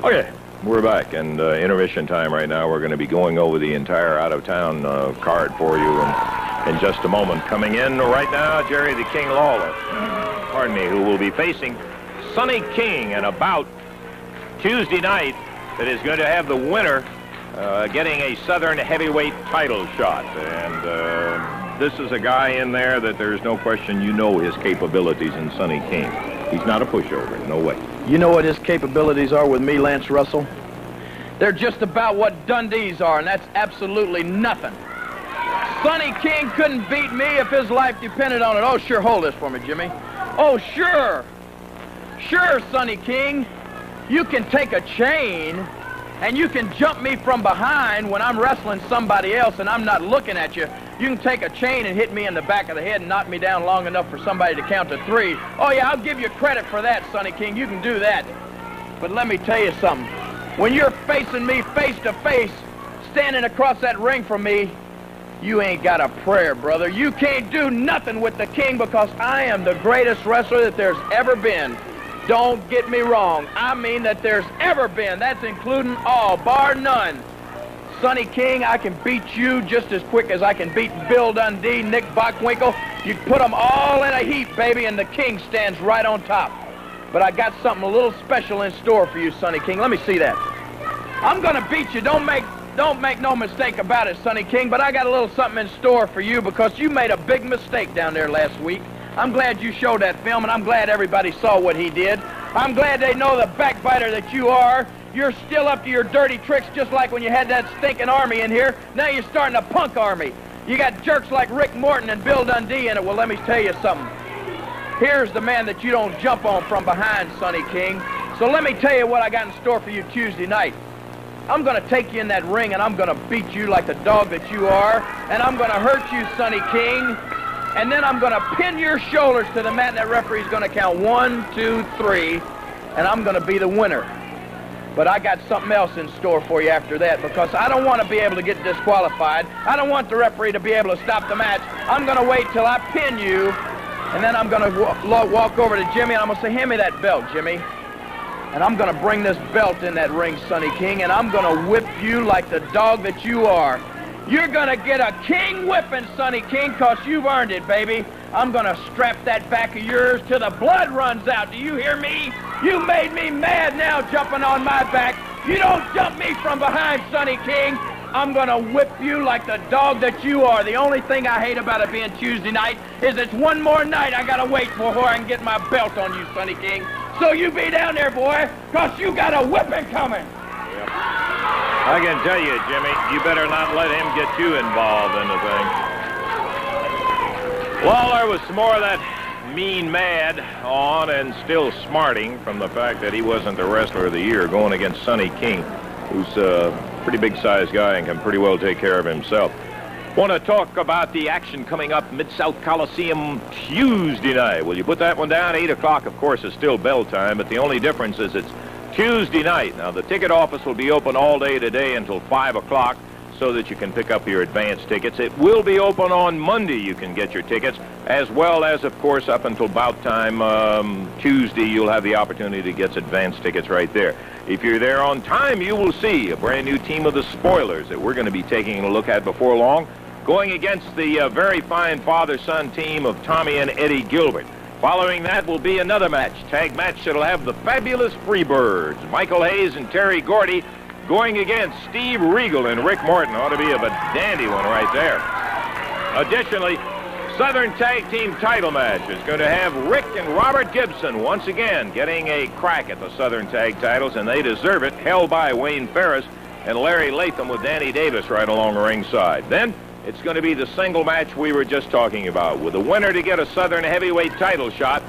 Okay, we're back, and intermission time right now. We're going to be going over the entire out-of-town card for you in just a moment. Coming in right now, Jerry the King Lawler, who will be facing Sonny King in a bout Tuesday night that is going to have the winner getting a Southern heavyweight title shot. And this is a guy in there that there's no question you know his capabilities in Sonny King. He's not a pushover, no way. You know what his capabilities are with me, Lance Russell? They're just about what Dundee's are, and that's absolutely nothing. Sonny King couldn't beat me if his life depended on it. Oh, sure, hold this for me, Jimmy. Oh, sure. Sure, Sonny King. You can take a chain, and you can jump me from behind when I'm wrestling somebody else and I'm not looking at you. You can take a chain and hit me in the back of the head and knock me down long enough for somebody to count to 3. Oh, yeah, I'll give you credit for that, Sonny King. You can do that. But let me tell you something. When you're facing me face to face, standing across that ring from me, you ain't got a prayer, brother. You can't do nothing with the King because I am the greatest wrestler that there's ever been. Don't get me wrong. I mean that there's ever been. That's including all, bar none. Sonny King, I can beat you just as quick as I can beat Bill Dundee, Nick Bockwinkel. You put them all in a heap, baby, and the King stands right on top. But I got something a little special in store for you, Sonny King. Let me see that. I'm going to beat you. Don't make no mistake about it, Sonny King, but I got a little something in store for you because you made a big mistake down there last week. I'm glad you showed that film, and I'm glad everybody saw what he did. I'm glad they know the backbiter that you are. You're still up to your dirty tricks just like when you had that stinking army in here. Now you're starting a punk army. You got jerks like Rick Morton and Bill Dundee in it. Well, let me tell you something. Here's the man that you don't jump on from behind, Sonny King. So let me tell you what I got in store for you Tuesday night. I'm going to take you in that ring, and I'm going to beat you like the dog that you are, and I'm going to hurt you, Sonny King, and then I'm going to pin your shoulders to the mat, and that referee's going to count 1, 2, 3, and I'm going to be the winner. But I got something else in store for you after that because I don't want to be able to get disqualified. I don't want the referee to be able to stop the match. I'm going to wait till I pin you, and then I'm going to walk over to Jimmy, and I'm going to say, hand me that belt, Jimmy. And I'm going to bring this belt in that ring, Sonny King, and I'm going to whip you like the dog that you are. You're going to get a king whipping, Sonny King, because you've earned it, baby. I'm going to strap that back of yours till the blood runs out. Do you hear me? You made me mad now jumping on my back. You don't jump me from behind, Sonny King. I'm going to whip you like the dog that you are. The only thing I hate about it being Tuesday night is it's one more night I got to wait for before I can get my belt on you, Sonny King. So you be down there, boy, because you got a whipping coming. Yep. I can tell you, Jimmy, you better not let him get you involved in the thing. Well, there was some more of that mean mad on and still smarting from the fact that he wasn't the wrestler of the year going against Sonny King, who's a pretty big-sized guy and can pretty well take care of himself. Want to talk about the action coming up Mid-South Coliseum Tuesday night. Will you put that one down? 8 o'clock, of course, is still bell time, but the only difference is it's Tuesday night. Now, the ticket office will be open all day today until 5 o'clock so that you can pick up your advance tickets. It will be open on Monday. You can get your tickets, as well as, of course, up until about time Tuesday, you'll have the opportunity to get advance tickets right there. If you're there on time, you will see a brand new team of the Spoilers that we're going to be taking a look at before long, going against the very fine father-son team of Tommy and Eddie Gilbert. Following that will be another match, tag match that'll have the fabulous Freebirds, Michael Hayes and Terry Gordy, going against Steve Regal and Rick Morton. Ought to be a dandy one right there. Additionally, Southern Tag Team title match is going to have Rick and Robert Gibson once again getting a crack at the Southern Tag titles, and they deserve it, held by Wayne Ferris and Larry Latham with Danny Davis right along ringside. Then it's going to be the single match we were just talking about, with the winner to get a Southern heavyweight title shot.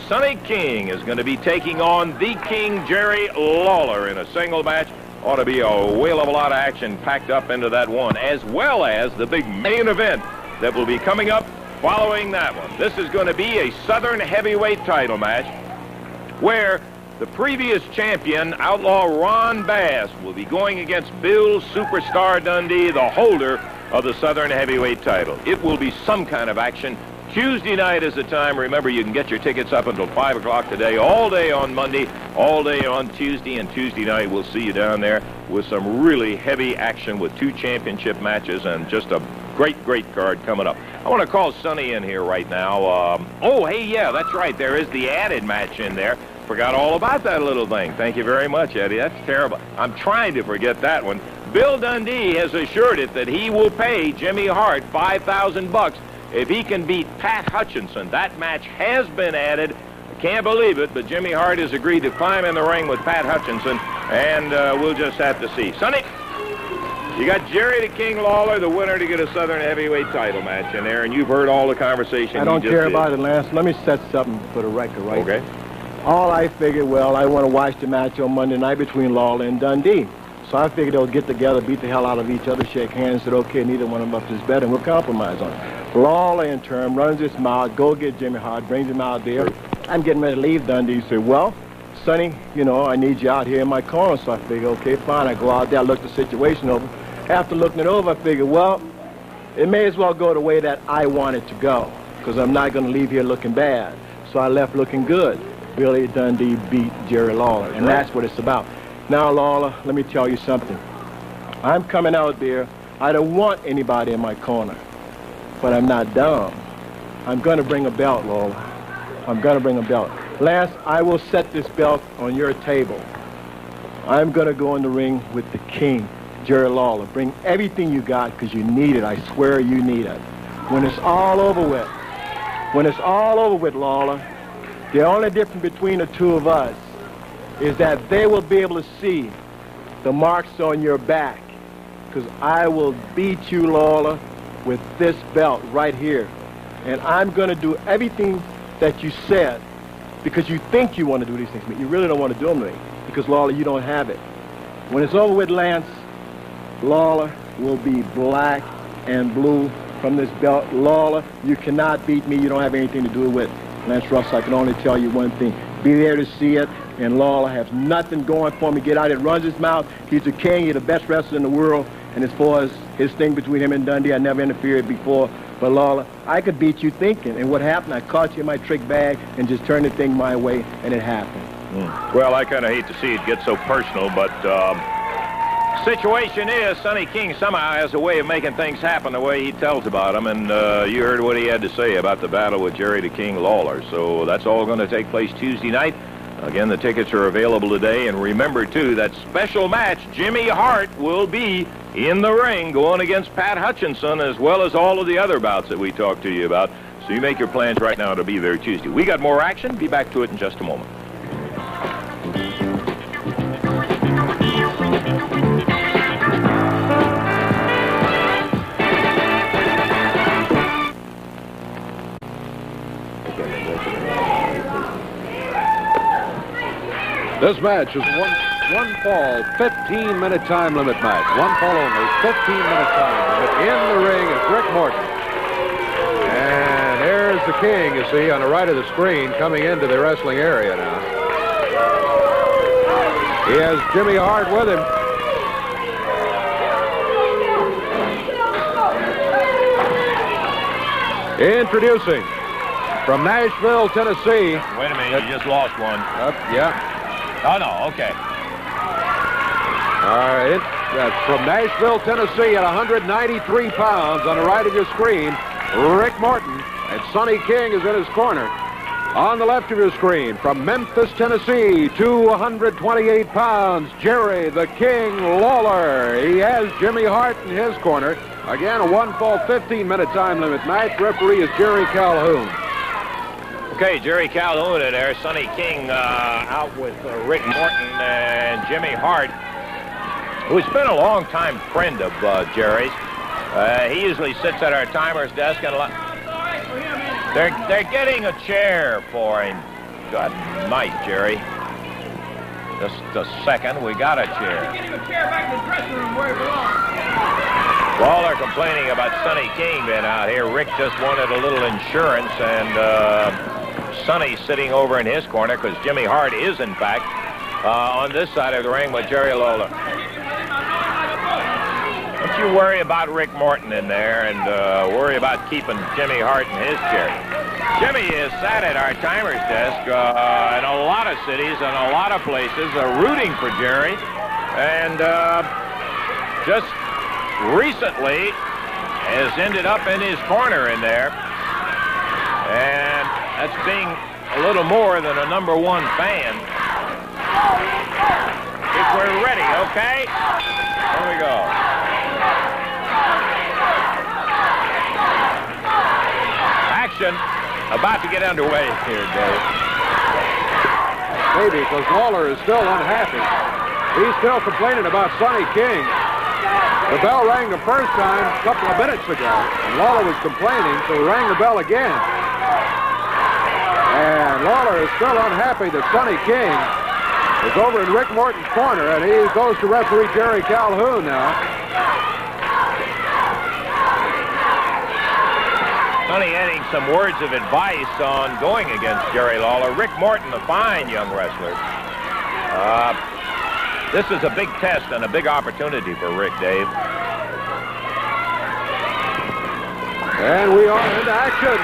Sonny King is going to be taking on the King, Jerry Lawler, in a single match. Ought to be a whale of a lot of action packed up into that one, as well as the big main event that will be coming up following that one. This is going to be a Southern heavyweight title match where the previous champion, Outlaw Ron Bass, will be going against Bill Superstar Dundee, the holder of the Southern heavyweight title. It will be some kind of action Tuesday night is the time. Remember, you can get your tickets up until 5 o'clock today, all day on Monday, all day on Tuesday, and Tuesday night we'll see you down there with some really heavy action with 2 championship matches and just a great, great card coming up. I want to call Sonny in here right now. Oh, hey, yeah, that's right. There is the added match in there. Forgot all about that little thing. Thank you very much, Eddie. That's terrible. I'm trying to forget that one. Bill Dundee has assured it that he will pay Jimmy Hart $5,000 if he can beat Pat Hutchinson. That match has been added. I can't believe it, but Jimmy Hart has agreed to climb in the ring with Pat Hutchinson, and we'll just have to see. Sonny, you got Jerry the King Lawler, the winner, to get a Southern Heavyweight title match in there, and you've heard all the conversation. I don't care about it, Lance. Let me set something for the record, right? Okay. All I figured, well, I want to watch the match on Monday night between Lawler and Dundee. So I figured they'll get together, beat the hell out of each other, shake hands, said, okay, neither one of us is better, and we'll compromise on it. Lawler, in turn, runs his mouth, go get Jimmy Hart, brings him out there. I'm getting ready to leave Dundee. He said, well, Sonny, you know, I need you out here in my corner. So I figured, okay, fine. I go out there, I look the situation over. After looking it over, I figured, well, it may as well go the way that I want it to go, because I'm not going to leave here looking bad. So I left looking good. Billy Dundee beat Jerry Lawler, and that's what it's about. Now, Lawler, let me tell you something. I'm coming out there. I don't want anybody in my corner, but I'm not dumb. I'm going to bring a belt, Lawler. I'm going to bring a belt. Lance, I will set this belt on your table. I'm going to go in the ring with the king, Jerry Lawler. Bring everything you got, because you need it. I swear you need it. When it's all over with, Lawler, the only difference between the two of us is that they will be able to see the marks on your back, because I will beat you, Lawler, with this belt right here. And I'm going to do everything that you said, because you think you want to do these things, but you really don't want to do them to me, because, Lawler, you don't have it. When it's over with, Lance, Lawler will be black and blue from this belt. Lawler, you cannot beat me. You don't have anything to do with it. Lance Russell, I can only tell you one thing. Be there to see it, and Lawler has nothing going for me. Get out, it runs his mouth. He's the king. He's the best wrestler in the world. And as far as his thing between him and Dundee, I never interfered before. But, Lawler, I could beat you thinking. And what happened, I caught you in my trick bag and just turned the thing my way, and it happened. Well, I kind of hate to see it get so personal, but situation is Sonny King somehow has a way of making things happen the way he tells about them, and you heard what he had to say about the battle with Jerry the King Lawler. So that's all going to take place Tuesday night. Again, the tickets are available today, and remember, too, that special match, Jimmy Hart will be in the ring going against Pat Hutchinson, as well as all of the other bouts that we talked to you about. So you make your plans right now to be there Tuesday. We got more action. Be back to it in just a moment. This match is one fall, 15-minute time limit match. One fall only, 15-minute time limit. In the ring is Rick Morton. And there's the king, you see, on the right of the screen, coming into the wrestling area now. He has Jimmy Hart with him. Introducing from Nashville, Tennessee. Wait a minute, you just lost one. Yeah. Oh, no, okay. All right, that's from Nashville, Tennessee at 193 pounds on the right of your screen, Rick Morton, and Sonny King is in his corner. On the left of your screen, from Memphis, Tennessee, 228 pounds, Jerry the King Lawler. He has Jimmy Hart in his corner. Again, a one-fall, 15-minute time limit match. Referee is Jerry Calhoun. Okay, Jerry Calhoun in there. Sonny King out with Rick Morton and Jimmy Hart, who's been a long-time friend of Jerry's. He usually sits at our timer's desk, and they're getting a chair for him. Good night, Jerry. Just a second, we got a chair. Get him a chair back in the dressing room where he belongs. While they're complaining about Sonny King being out here, Rick just wanted a little insurance, and Sonny's sitting over in his corner because Jimmy Hart is, in fact, on this side of the ring with Jerry Lawler. Don't you worry about Rick Morton in there, and worry about keeping Jimmy Hart in his chair. Jimmy is sat at our timer's desk in a lot of cities and a lot of places rooting for Jerry, and just recently has ended up in his corner in there, and that's being a little more than a #1 fan. If we're ready, okay? Here we go. Action about to get underway here, Dave. Maybe because Lawler is still unhappy. He's still complaining about Sonny King. The bell rang the first time a couple of minutes ago, and Lawler was complaining, so he rang the bell again. And Lawler is still unhappy that Sonny King is over in Rick Morton's corner, and he goes to referee Jerry Calhoun now. Sonny adding some words of advice on going against Jerry Lawler. Rick Morton, a fine young wrestler. This is a big test and a big opportunity for Rick, Dave. And we are into action.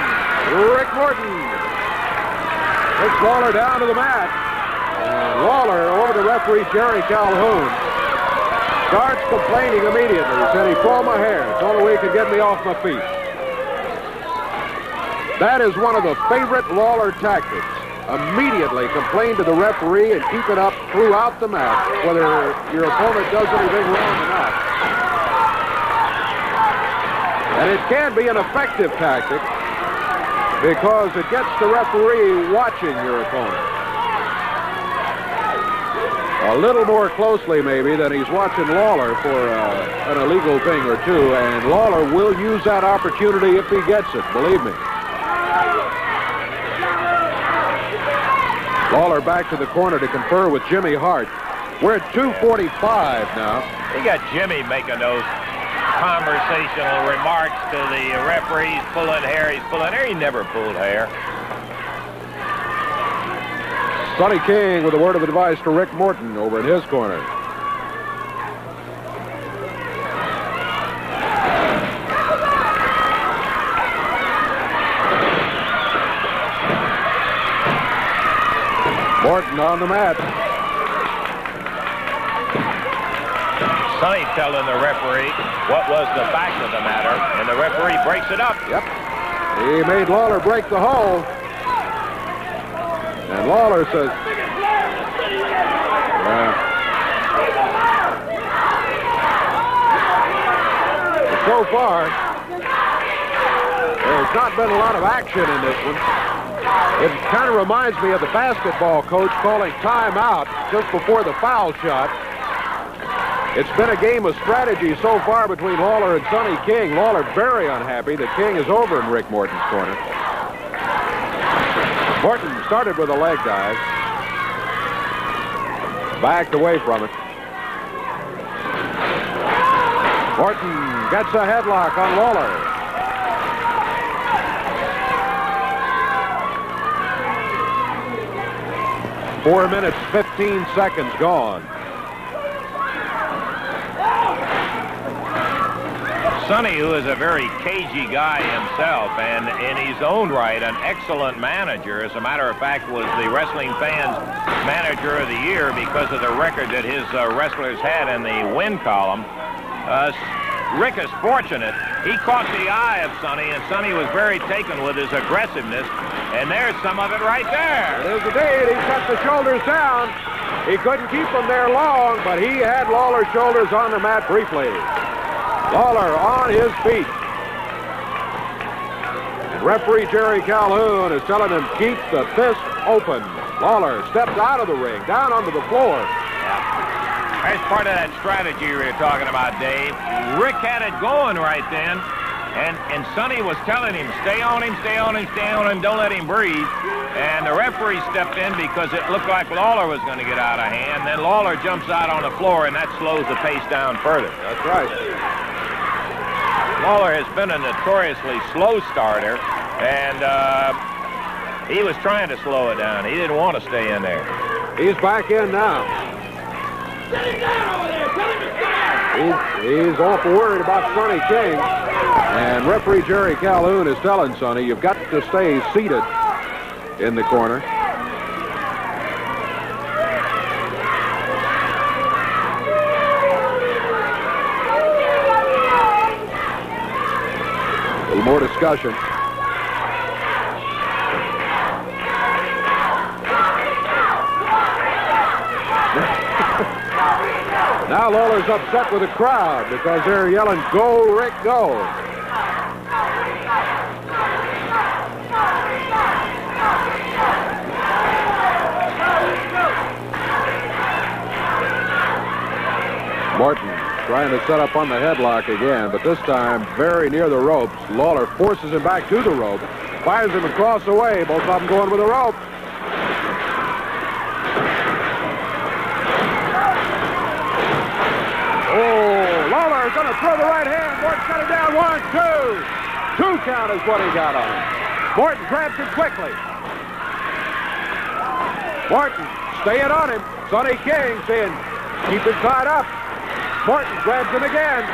Rick Morton takes Lawler down to the mat. And Lawler, over to referee Jerry Calhoun, starts complaining immediately. He said, he pulled my hair. It's the only way he could get me off my feet. That is one of the favorite Lawler tactics. Immediately complain to the referee and keep it up throughout the match, whether your opponent does anything wrong or not. And it can be an effective tactic because it gets the referee watching your opponent a little more closely maybe than he's watching Lawler for an illegal thing or two, and Lawler will use that opportunity if he gets it, believe me. Lawler back to the corner to confer with Jimmy Hart. We're at 2:45 now. You got Jimmy making those conversational remarks to the referee. He's pulling hair, he's pulling hair. He never pulled hair. Sonny King with a word of advice to Rick Morton over in his corner. Morton on the mat. Sonny telling the referee what was the fact of the matter, and the referee breaks it up. Yep. He made Lawler break the hold. And Lawler says, so far, there's not been a lot of action in this one. It kind of reminds me of the basketball coach calling timeout just before the foul shot. It's been a game of strategy so far between Lawler and Sonny King. Lawler very unhappy that King is over in Rick Morton's corner. Morton started with a leg dive. Backed away from it. Morton gets a headlock on Lawler. 4 minutes, 15 seconds gone. Sonny, who is a very cagey guy himself and in his own right an excellent manager, as a matter of fact was the Wrestling Fans Manager of the Year because of the record that his wrestlers had in the win column. Rick is fortunate. He caught the eye of Sonny, and Sonny was very taken with his aggressiveness. And there's some of it right there. There's indeed. He cut the shoulders down. He couldn't keep them there long, but he had Lawler's shoulders on the mat briefly. Lawler on his feet. And referee Jerry Calhoun is telling him, keep the fist open. Lawler steps out of the ring, down onto the floor. That's part of that strategy we were talking about, Dave. Rick had it going right then, and Sonny was telling him, stay on him, stay on him, stay on him, don't let him breathe. And the referee stepped in because it looked like Lawler was going to get out of hand. Then Lawler jumps out on the floor, and that slows the pace down further. That's right. Lawler has been a notoriously slow starter, and he was trying to slow it down. He didn't want to stay in there. He's back in now. He's awful worried about Sonny King. And referee Jerry Calhoun is telling Sonny, you've got to stay seated in the corner. A little more discussion. Now Lawler's upset with the crowd because they're yelling, "Go, Rick, go." Morton trying to set up on the headlock again, but this time very near the ropes. Lawler forces him back to the rope, fires him across the way, both of them going with the rope. Oh, Lawler going to throw the right hand. Morton got it down. 1, 2. 2 count is what he got on him. Morton grabs him quickly. Morton staying on him. Sonny King saying, keep him tied up. Morton grabs him again.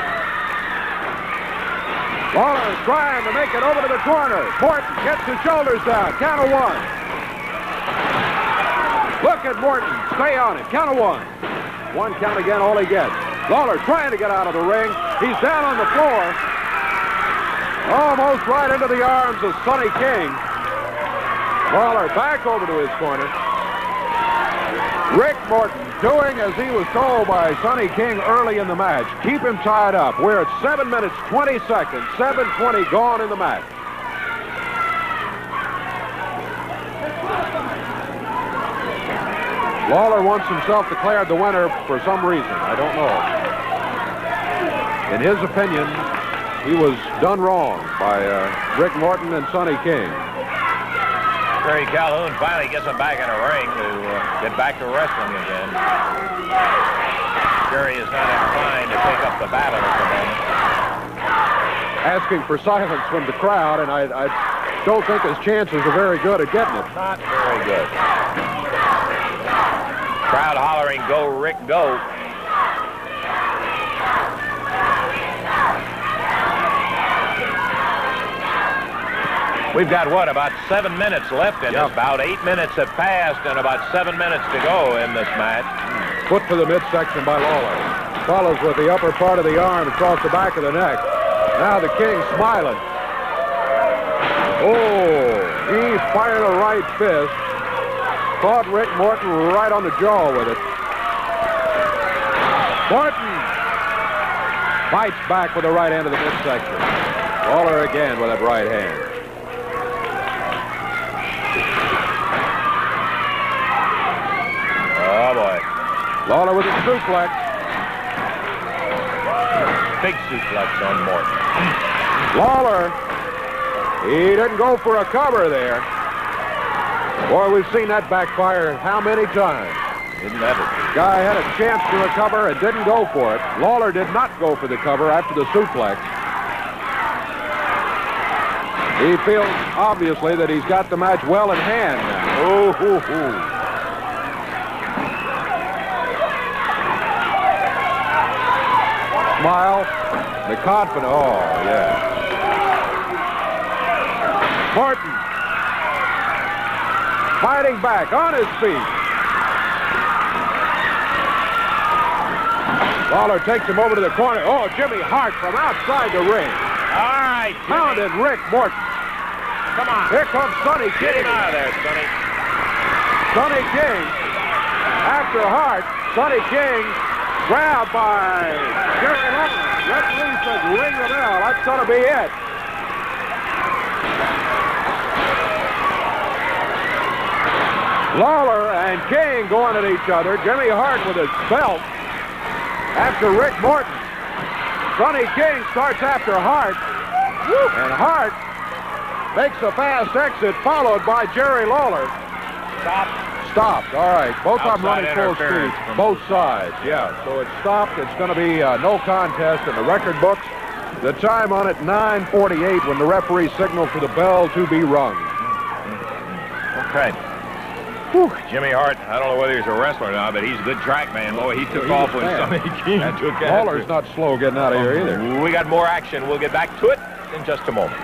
Lawler trying to make it over to the corner. Morton gets his shoulders down. Count of 1. Look at Morton. Stay on him. Count of 1. 1 count again, all he gets. Lawler trying to get out of the ring. He's down on the floor. Almost right into the arms of Sonny King. Lawler back over to his corner. Rick Morton doing as he was told by Sonny King early in the match. Keep him tied up. We're at 7 minutes, 20 seconds. 7:20 gone in the match. Lawler wants himself declared the winner for some reason. I don't know. In his opinion, he was done wrong by Rick Morton and Sonny King. Jerry Calhoun finally gets him back in a ring to get back to wrestling again. Jerry is not inclined to take up the battle at the moment. Asking for silence from the crowd, and I don't think his chances are very good at getting it. Not very good. Crowd hollering, "Go, Rick, go." We've got, what, about 7 minutes left in this bout. 8 minutes have passed and about 7 minutes to go in this match. Foot to the midsection by Lawler. Follows with the upper part of the arm across the back of the neck. Now the King smiling. Oh, he fired a right fist. Caught Rick Morton right on the jaw with it. Morton bites back with the right hand of the midsection. Lawler again with that right hand. Oh, boy. Lawler with a suplex. Big suplex on Morton. Lawler, he didn't go for a cover there. Boy, we've seen that backfire how many times? Didn't ever. Guy had a chance to recover and didn't go for it. Lawler did not go for the cover after the suplex. He feels, obviously, that he's got the match well in hand now. Oh, hoo, hoo. Smile. The confident. Oh, yeah. Morton. Fighting back on his feet. Lawler takes him over to the corner. Oh, Jimmy Hart from outside the ring. All right, Pounded Rick Morton. Come on. Here comes Sonny Get King. him out of there, Sonny. Sonny King. After Hart, Sonny King grabbed by Jerry Lawler. Referee says ring the bell. That's going to be it. Lawler and King going at each other. Jimmy Hart with his belt after Rick Morton. Sonny King starts after Hart. And Hart makes a fast exit, followed by Jerry Lawler. Stopped. All right. Both of them running full speed. Both sides. Yeah. So it's stopped. It's going to be no contest in the record books. The time on it, 9:48, when the referee signaled for the bell to be rung. Okay. Whew, Jimmy Hart, I don't know whether he's a wrestler or not, but he's a good track man. Boy, he took off when Sonny King took after. Lawler's not slow getting out of here either. We got more action. We'll get back to it in just a moment.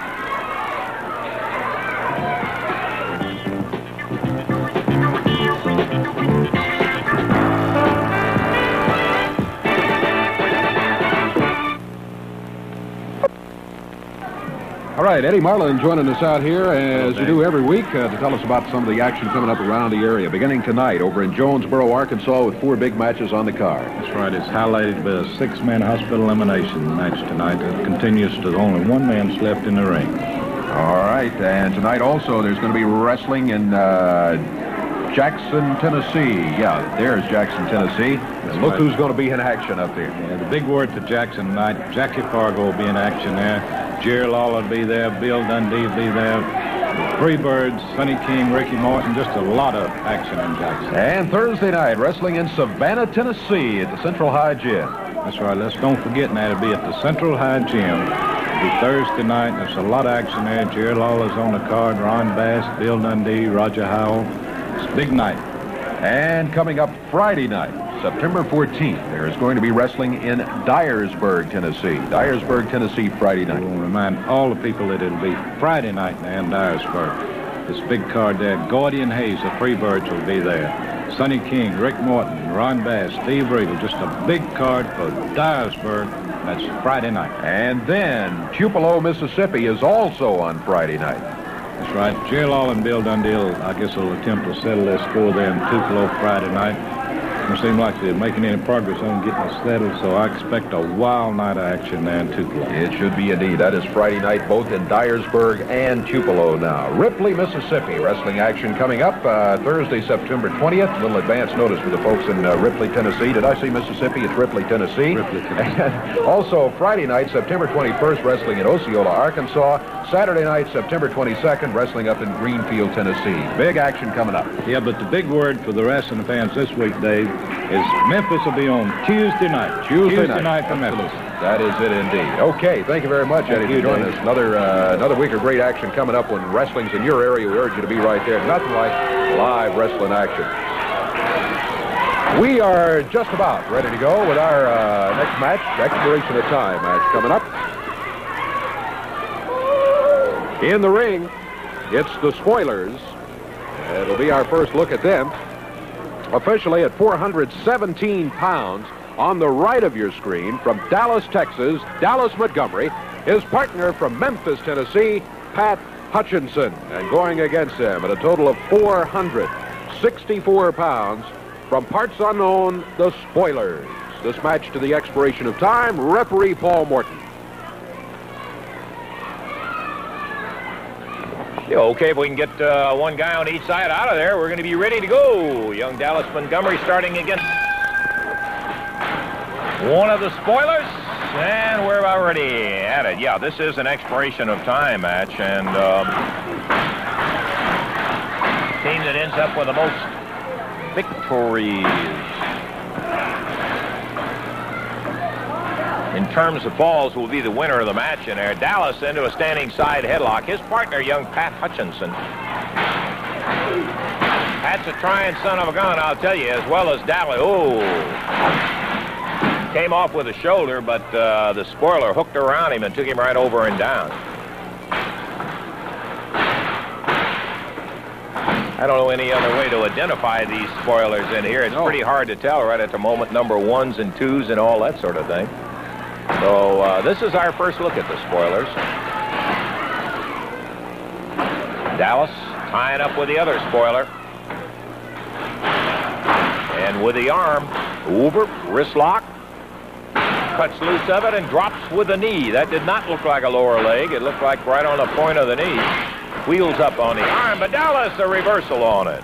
All right, Eddie Marlin joining us out here, as you do every week, to tell us about some of the action coming up around the area, beginning tonight over in Jonesboro, Arkansas, with 4 big matches on the card. That's right. It's highlighted by a 6-man hospital elimination match tonight. It continues to only 1 man's left in the ring. All right, and tonight also there's going to be wrestling in Jackson, Tennessee. Yeah, there's Jackson, Tennessee. And look who's going to be in action up there. Yeah, the big word for Jackson tonight, Jackie Fargo will be in action there. Jerry Lawler will be there. Bill Dundee will be there. The Freebirds, Sonny King, Ricky Morton, just a lot of action in Jackson. And Thursday night, wrestling in Savannah, Tennessee at the Central High Gym. That's right. Don't forget now, it'll be at the Central High Gym. It'll be Thursday night. There's a lot of action there. Jerry Lawler's on the card. Ron Bass, Bill Dundee, Roger Howell. It's a big night. And coming up Friday night, September 14th, there is going to be wrestling in Dyersburg, Tennessee. Dyersburg, Tennessee, Friday night. We'll remind all the people that it'll be Friday night in Dyersburg. This big card there, Gordian Hayes, the Freebirds will be there. Sonny King, Rick Morton, Ron Bass, Steve Regal, just a big card for Dyersburg. That's Friday night. And then Tupelo, Mississippi is also on Friday night. That's right. Jerry Lawler and Bill Dundee, I guess, will attempt to settle their score there in Tupelo Friday night. Doesn't seem like they're making any progress on getting it settled, so I expect a wild night of action there in Tupelo. It should be indeed. That is Friday night, both in Dyersburg and Tupelo now. Ripley, Mississippi, wrestling action coming up Thursday, September 20th. A little advance notice for the folks in Ripley, Tennessee. Did I say Mississippi? It's Ripley, Tennessee. Ripley, Tennessee. And also Friday night, September 21st, wrestling in Osceola, Arkansas. Saturday night, September 22nd, wrestling up in Greenfield, Tennessee. Big action coming up. Yeah, but the big word for the wrestling fans this week, Dave, is Memphis will be on Tuesday night. Tuesday night for Memphis. That is it indeed. Okay, thank you very much, Eddie, for joining us. Another week of great action coming up when wrestling's in your area. We urge you to be right there. Nothing like live wrestling action. We are just about ready to go with our next match, Expiration of Time match coming up. In the ring, it's the Spoilers. It'll be our first look at them. Officially at 417 pounds, on the right of your screen, from Dallas, Texas, Dallas Montgomery, his partner from Memphis, Tennessee, Pat Hutchinson. And going against him at a total of 464 pounds, from parts unknown, the Spoilers. This match to the expiration of time, referee Paul Morton. Yeah, okay, if we can get one guy on each side out of there, we're going to be ready to go. Young Dallas Montgomery starting against one of the Spoilers, and we're already at it. Yeah, this is an expiration of time match, and team that ends up with the most victories in terms of falls will be the winner of the match in there. Dallas into a standing side headlock. His partner, young Pat Hutchinson. Pat's a trying son of a gun, I'll tell you, as well as Dallas. Oh, came off with a shoulder, but the Spoiler hooked around him and took him right over and down. I don't know any other way to identify these Spoilers in here. It's pretty hard to tell right at the moment, number 1s and 2s and all that sort of thing. So this is our first look at the Spoilers. Dallas tying up with the other Spoiler. And with the arm, over, wrist lock. Cuts loose of it and drops with the knee. That did not look like a lower leg. It looked like right on the point of the knee. Wheels up on the arm, but Dallas a reversal on it.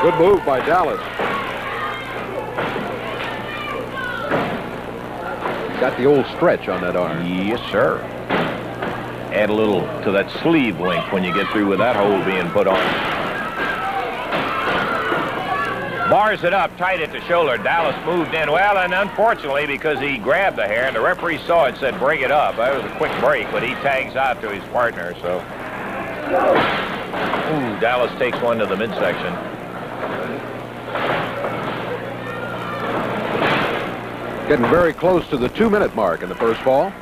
Good move by Dallas. Got the old stretch on that arm. Yes, sir. Add a little to that sleeve link when you get through with that hole being put on. Bars it up, tight at the shoulder. Dallas moved in well, and unfortunately, because he grabbed the hair, and the referee saw it, said, bring it up. That was a quick break, but he tags out to his partner, so. Ooh, Dallas takes one to the midsection. Getting very close to the 2-minute mark in the first fall.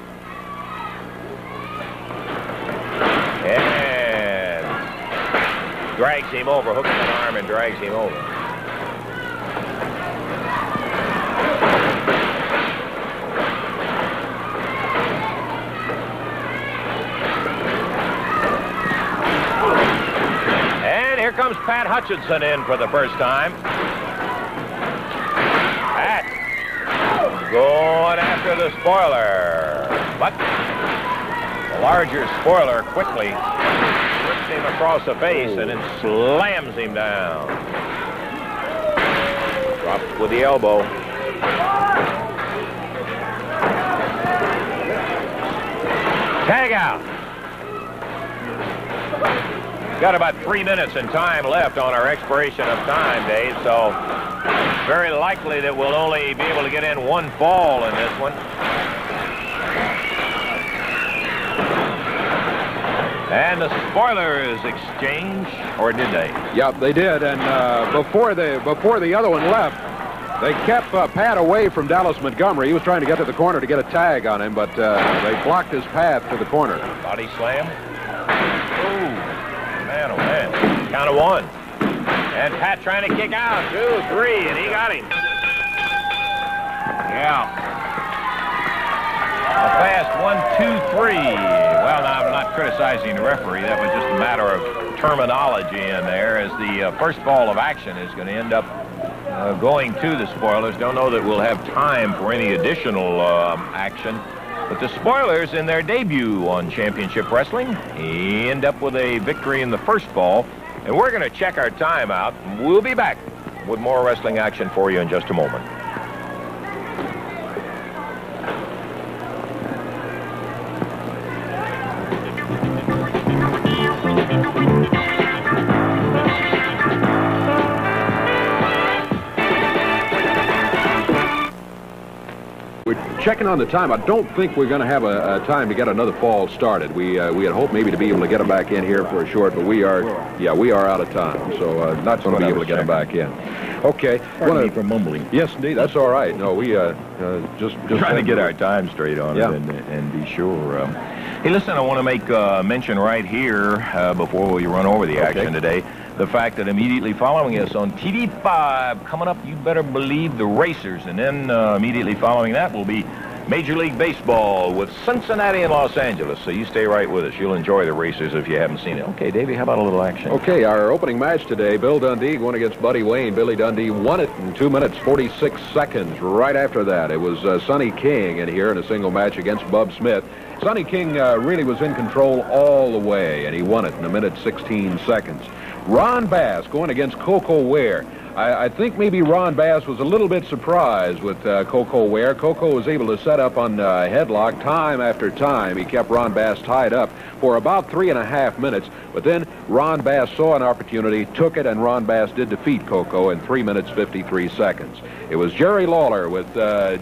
And drags him over, hooks an arm and drags him over. And here comes Pat Hutchinson in for the first time. Pat going after the spoiler, but the larger spoiler quickly whips him across the face and then slams him down. Drops with the elbow. Tag out. Got about 3 minutes in time left on our expiration of time, Dave, so very likely that we'll only be able to get in one fall in this one. And the spoilers exchange, or did they? Yep, they did. And before the other one left, they kept Pat away from Dallas Montgomery. He was trying to get to the corner to get a tag on him, but they blocked his path to the corner. Body slam. Ooh, man, oh man. Count of one. And Pat trying to kick out. 2, 3, and he got him. Yeah. A fast 1, 2, 3. Well, now, I'm not criticizing the referee. That was just a matter of terminology in there, as the first ball of action is going to end up going to the spoilers. Don't know that we'll have time for any additional action. But the spoilers, in their debut on Championship Wrestling, end up with a victory in the first ball. And we're going to check our time out. We'll be back with more wrestling action for you in just a moment. Checking on the time, I don't think we're going to have a time to get another fall started. We had hoped maybe to be able to get them back in here for a short, but we are out of time, so not going to be able to get them back in. Okay. Pardon me for mumbling. Yes, indeed, that's all right. No, we just trying to get our time straight on it and be sure. Hey, listen, I want to make mention right here before we run over the action today. The fact that immediately following us on TV5, coming up, you better believe, the Racers. And then immediately following that will be Major League Baseball with Cincinnati and Los Angeles. So you stay right with us. You'll enjoy the Racers if you haven't seen it. Okay, Davey, how about a little action? Okay, our opening match today, Bill Dundee going against Buddy Wayne. Billy Dundee won it in 2 minutes, 46 seconds. Right after that, it was Sonny King in here in a single match against Bub Smith. Sonny King really was in control all the way, and he won it in 1 minute, 16 seconds. Ron Bass going against Coco Ware. I think maybe Ron Bass was a little bit surprised with Coco Ware. Coco was able to set up on headlock time after time. He kept Ron Bass tied up for about 3.5 minutes. But then Ron Bass saw an opportunity, took it, and Ron Bass did defeat Coco in 3 minutes, 53 seconds. It was Jerry Lawler with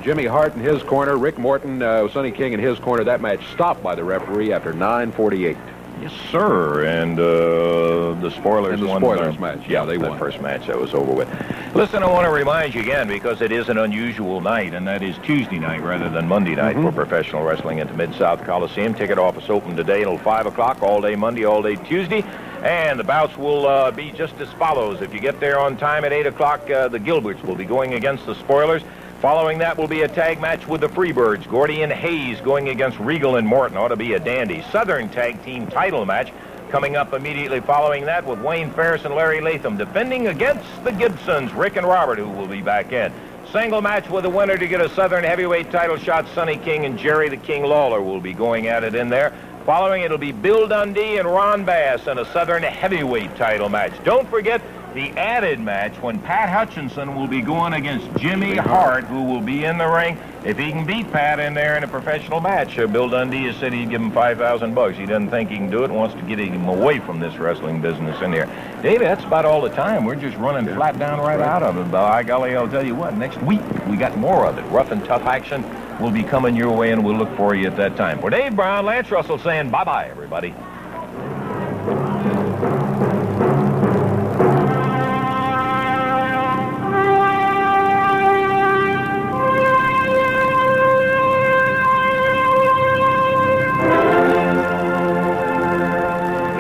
Jimmy Hart in his corner, Rick Morton, Sonny King in his corner. That match stopped by the referee after 9:48. Yes, sir. And the spoilers won. The spoilers match. Yeah, they won. The first match that was over with. Listen, I want to remind you again, because it is an unusual night, and that is Tuesday night rather than Monday night for professional wrestling at the Mid-South Coliseum. Ticket office open today until 5 o'clock, all day Monday, all day Tuesday. And the bouts will be just as follows. If you get there on time at 8 o'clock, the Gilberts will be going against the spoilers. Following that will be a tag match with the Freebirds. Gordy and Hayes going against Regal and Morton. Ought to be a dandy. Southern Tag Team title match coming up immediately following that with Wayne Ferris and Larry Latham defending against the Gibsons, Rick and Robert, who will be back in. Single match with the winner to get a Southern heavyweight title shot. Sonny King and Jerry the King Lawler will be going at it in there. Following, it'll be Bill Dundee and Ron Bass in a Southern heavyweight title match. Don't forget the added match when Pat Hutchinson will be going against Jimmy Hart, who will be in the ring. If he can beat Pat in there in a professional match, Bill Dundee has said he'd give him $5,000. He doesn't think he can do it, wants to get him away from this wrestling business in here. David, that's about all the time. We're just running flat down right out of it. By golly, I'll tell you what, next week we got more of it. Rough and tough action will be coming your way, and we'll look for you at that time. For Dave Brown, Lance Russell saying bye-bye, everybody.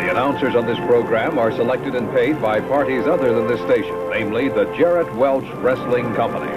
Announcers on this program are selected and paid by parties other than this station, namely the Jarrett Welch Wrestling Company.